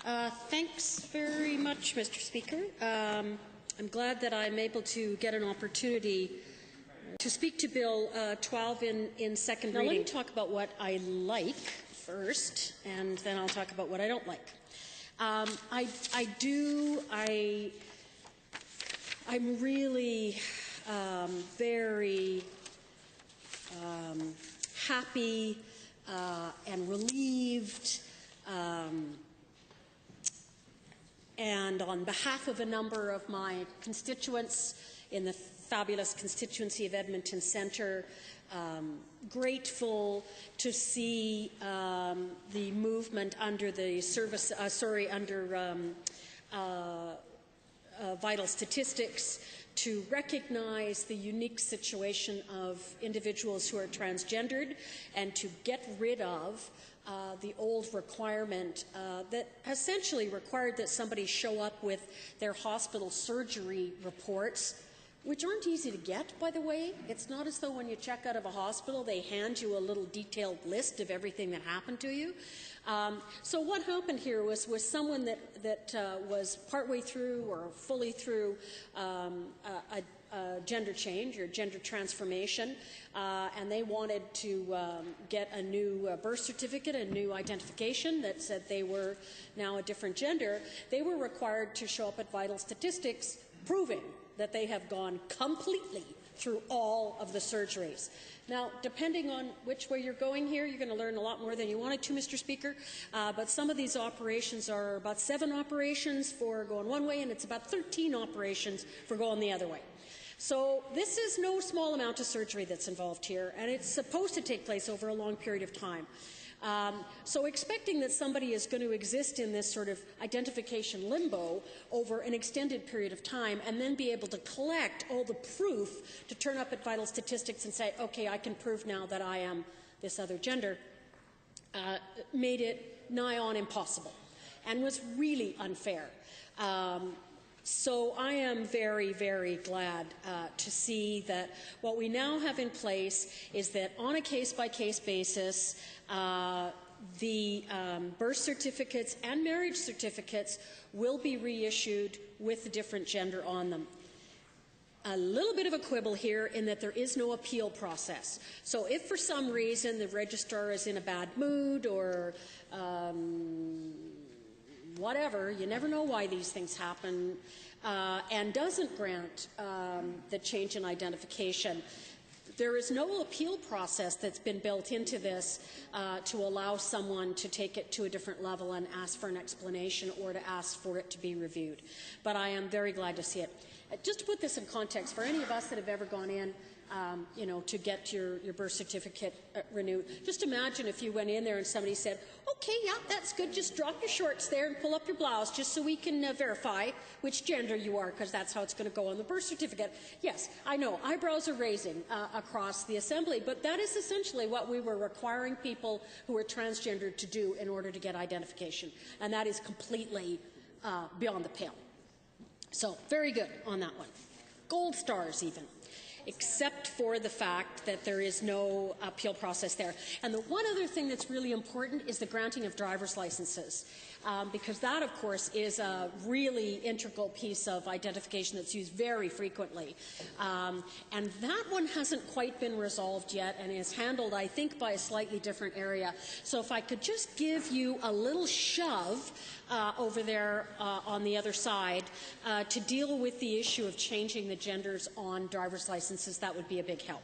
Thanks very much, Mr. Speaker. I'm glad that I'm able to get an opportunity to speak to Bill 12 in second reading. Now, let me talk about what I like first, and then I'll talk about what I don't like. I'm really very happy and relieved, and on behalf of a number of my constituents in the fabulous constituency of Edmonton Centre, grateful to see the movement under the service, vital statistics to recognize the unique situation of individuals who are transgendered and to get rid of the old requirement that essentially required that somebody show up with their hospital surgery reports, which aren't easy to get, by the way. It's not as though when you check out of a hospital they hand you a little detailed list of everything that happened to you. So what happened here was someone that was partway through or fully through a gender change or gender transformation, and they wanted to get a new birth certificate, a new identification that said they were now a different gender. They were required to show up at vital statistics proving that they have gone completely through all of the surgeries. Now, depending on which way you're going here, you're going to learn a lot more than you wanted to, Mr. Speaker, but some of these operations are about 7 operations for going one way, and it's about 13 operations for going the other way. So this is no small amount of surgery that's involved here, and it's supposed to take place over a long period of time. So expecting that somebody is going to exist in this sort of identification limbo over an extended period of time and then be able to collect all the proof to turn up at vital statistics and say, okay, I can prove now that I am this other gender, made it nigh on impossible and was really unfair. So I am very, very glad to see that what we now have in place is that on a case-by-case basis, the birth certificates and marriage certificates will be reissued with a different gender on them. A little bit of a quibble here in that there is no appeal process. So if for some reason the registrar is in a bad mood or whatever, you never know why these things happen, and doesn't grant the change in identification, there is no appeal process that's been built into this to allow someone to take it to a different level and ask for an explanation or to ask for it to be reviewed. But I am very glad to see it. Just to put this in context, for any of us that have ever gone in to get your birth certificate renewed, just imagine if you went in there and somebody said, okay, yeah, that's good, just drop your shorts there and pull up your blouse just so we can verify which gender you are, because that's how it's going to go on the birth certificate. Yes, I know, eyebrows are raising across the Assembly, but that is essentially what we were requiring people who are transgendered to do in order to get identification, and that is completely beyond the pale. So, very good on that one. Gold stars, even, except for the fact that there is no appeal process there. And the one other thing that's really important is the granting of driver's licenses, because that, of course, is a really integral piece of identification that's used very frequently. And that one hasn't quite been resolved yet and is handled, I think, by a slightly different area. So if I could just give you a little shove over there on the other side to deal with the issue of changing the genders on driver's licenses, that would be a big help.